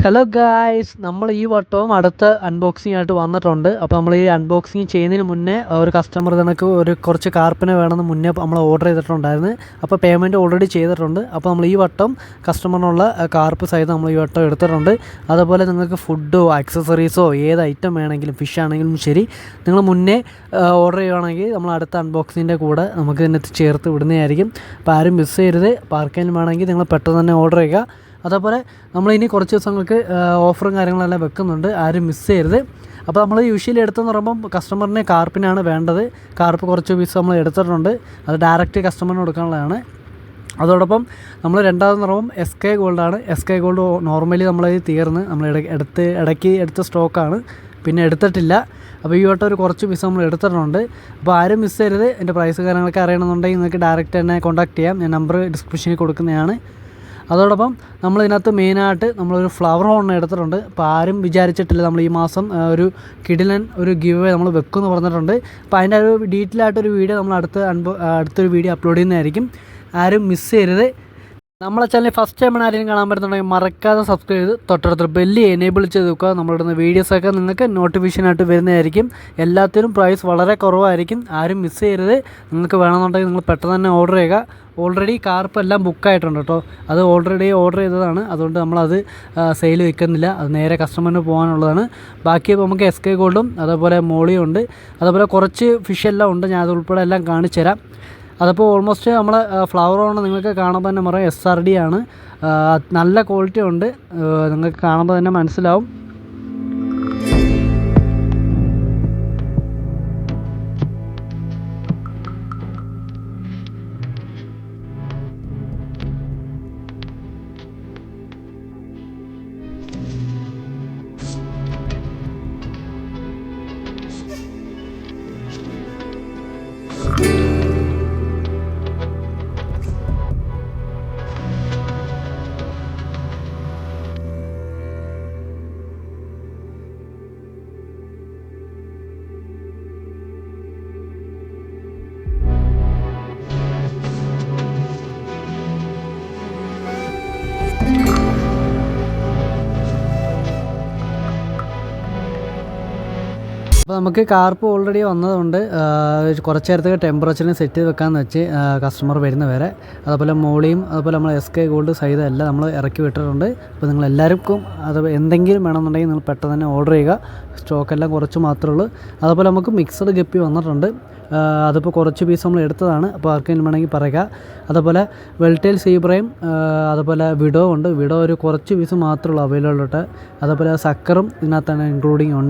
Hello guys, നമ്മൾ ഈ വട്ടവും അടുത്ത അൺബോക്സിംഗ് ആയിട്ട് വന്നിട്ടുണ്ട്. അപ്പോൾ നമ്മൾ ഈ അൺബോക്സിങ് ചെയ്യുന്നതിന് മുന്നേ ഒരു കസ്റ്റമർ നമുക്ക് കുറച്ച് കാർപ്പിനെ വേണമെന്ന് മുന്നേ നമ്മൾ ഓർഡർ ചെയ്തിട്ടുണ്ടായിരുന്നു. അപ്പോൾ പേയ്മെൻറ്റ് ഓൾറെഡി ചെയ്തിട്ടുണ്ട്. അപ്പോൾ നമ്മൾ ഈ വട്ടം കസ്റ്റമറിനുള്ള കാർപ്പ് സൈസ് നമ്മൾ ഈ വട്ടം എടുത്തിട്ടുണ്ട്. അതുപോലെ നിങ്ങൾക്ക് ഫുഡോ ആക്സസറീസോ ഏത് ഐറ്റം വേണമെങ്കിലും, ഫിഷ് ആണെങ്കിലും ശരി, നിങ്ങൾ മുന്നേ ഓർഡർ ചെയ്യുകയാണെങ്കിൽ നമ്മൾ അടുത്ത അൺബോക്സിങ്ങിൻ്റെ കൂടെ നമുക്ക് ഇതിനകത്ത് ചേർത്ത് വിടുന്നതായിരിക്കും. അപ്പോൾ ആരും മിസ് ചെയ്യരുത്. അപ്പോൾ ആർക്കെങ്കിലും വേണമെങ്കിൽ നിങ്ങൾ പെട്ടെന്ന് തന്നെ ഓർഡർ ചെയ്യുക. അതേപോലെ നമ്മളിനി കുറച്ച് ദിവസങ്ങൾക്ക് ഓഫറും കാര്യങ്ങളെല്ലാം വെക്കുന്നുണ്ട്, ആരും മിസ് ചെയ്യരുത്. അപ്പോൾ നമ്മൾ യൂഷ്വലി എടുത്തെന്ന് പറയുമ്പം കസ്റ്റമറിന് കാർപ്പിനാണ് വേണ്ടത്. കാർപ്പ് കുറച്ച് പീസ് നമ്മൾ എടുത്തിട്ടുണ്ട്, അത് ഡയറക്റ്റ് കസ്റ്റമറിന് കൊടുക്കാനുള്ളതാണ്. അതോടൊപ്പം നമ്മൾ രണ്ടാമത് പറയുമ്പം SK ഗോൾഡാണ്. SK ഗോൾഡ് നോർമലി നമ്മളത് തീർന്ന് നമ്മൾ ഇടയ്ക്ക് എടുത്ത സ്റ്റോക്കാണ്, പിന്നെ എടുത്തിട്ടില്ല. അപ്പോൾ ഈ വട്ടം ഒരു കുറച്ച് പീസ് നമ്മൾ എടുത്തിട്ടുണ്ട്. അപ്പോൾ ആരും മിസ് ചെയ്യരുത്. എൻ്റെ പ്രൈസ് കാര്യങ്ങളൊക്കെ അറിയണമെന്നുണ്ടെങ്കിൽ നിങ്ങൾക്ക് ഡയറക്റ്റ് തന്നെ കോൺടാക്ട് ചെയ്യാം. ഞാൻ നമ്പർ ഡിസ്ക്രിപ്ഷനിൽ കൊടുക്കുന്നതാണ്. അതോടൊപ്പം നമ്മളിതിനകത്ത് മെയിനായിട്ട് നമ്മളൊരു ഫ്ലവർ ഹോൺ എടുത്തിട്ടുണ്ട്. അപ്പോൾ ആരും വിചാരിച്ചിട്ടില്ല നമ്മൾ ഈ മാസം ഒരു കിടിലൻ ഒരു ഗിവ് അവേ നമ്മൾ വെക്കുമെന്ന് പറഞ്ഞിട്ടുണ്ട്. അപ്പോൾ അതിൻ്റെ ഒരു ഡീറ്റെയിൽ ആയിട്ടൊരു വീഡിയോ നമ്മൾ അടുത്തൊരു വീഡിയോ അപ്ലോഡ് ചെയ്യുന്നതായിരിക്കും. ആരും മിസ് ചെയ്യരുത്. നമ്മളെ ചാനൽ ഫസ്റ്റ് ടൈമാണ് ആരെങ്കിലും കാണാൻ പറ്റുന്നുണ്ടെങ്കിൽ മറക്കാതെ സബ്സ്ക്രൈബ് ചെയ്ത് തൊട്ടടുത്ത് ബെല്ല് എനേബിൾ ചെയ്ത് വെക്കുക. നമ്മളിടുന്ന വീഡിയോസൊക്കെ നിങ്ങൾക്ക് നോട്ടിഫിക്കേഷനായിട്ട് വരുന്നതായിരിക്കും. എല്ലാത്തിനും പ്രൈസ് വളരെ കുറവായിരിക്കും. ആരും മിസ് ചെയ്യരുത്. നിങ്ങൾക്ക് വേണമെന്നുണ്ടെങ്കിൽ നിങ്ങൾ പെട്ടെന്ന് തന്നെ ഓർഡർ ചെയ്യുക. ഓൾറെഡി കാർപ്പ് എല്ലാം ബുക്കായിട്ടുണ്ട് കേട്ടോ. അത് ഓൾറെഡി ഓർഡർ ചെയ്തതാണ്, അതുകൊണ്ട് നമ്മളത് സെയിൽ വെക്കുന്നില്ല. അത് നേരെ കസ്റ്റമറിന് പോകാനുള്ളതാണ്. ബാക്കി നമുക്ക് SK ഗോൾഡും അതേപോലെ മോളിയും ഉണ്ട്. അതേപോലെ കുറച്ച് ഫിഷ് എല്ലാം ഉണ്ട്, ഞാൻ അതുൾപ്പെടെ എല്ലാം കാണിച്ചു തരാം. അതപ്പോൾ ഓൾമോസ്റ്റ് നമ്മൾ ഫ്ലവർ ഹോൺ നിങ്ങൾക്ക് കാണുമ്പോൾ തന്നെ പറയാം SRD ആണ്. നല്ല ക്വാളിറ്റി ഉണ്ട്, നിങ്ങൾക്ക് കാണുമ്പോൾ തന്നെ മനസ്സിലാവും. അപ്പോൾ നമുക്ക് കാർപ്പ് ഓൾറെഡി വന്നതുകൊണ്ട് കുറച്ച് നേരത്തേക്ക് ടെമ്പറേച്ചറിന് സെറ്റ് ചെയ്ത് വെക്കാമെന്ന് വെച്ച് കസ്റ്റമർ വരുന്ന വരെ. അതുപോലെ മോളിയും അതുപോലെ നമ്മൾ SK ഗോൾഡ് സൈസ് എല്ലാം നമ്മൾ ഇറക്കി വിട്ടിട്ടുണ്ട്. അപ്പോൾ നിങ്ങൾ എല്ലാവർക്കും അത് എന്തെങ്കിലും വേണമെന്നുണ്ടെങ്കിൽ നിങ്ങൾ പെട്ടെന്ന് തന്നെ ഓർഡർ ചെയ്യുക. സ്റ്റോക്കെല്ലാം കുറച്ച് മാത്രമേ ഉള്ളൂ. അതുപോലെ നമുക്ക് മിക്സഡ് ഗപ്പി വന്നിട്ടുണ്ട്. അതിപ്പോൾ കുറച്ച് പീസ് നമ്മൾ എടുത്തതാണ്. അപ്പോൾ ആർക്കെങ്കിലും വേണമെങ്കിൽ പറയുക. അതുപോലെ വെൽറ്റെയിൽ സീബ്രയും അതുപോലെ വിഡോ ഉണ്ട്. വിഡോ ഒരു കുറച്ച് പീസ് മാത്രമേ ഉള്ളൂ അവൈലബിൾ ആയിട്ട്. അതുപോലെ സക്കറും ഇതിനകത്ത് തന്നെ ഇൻക്ലൂഡിങ് ഉണ്ട്.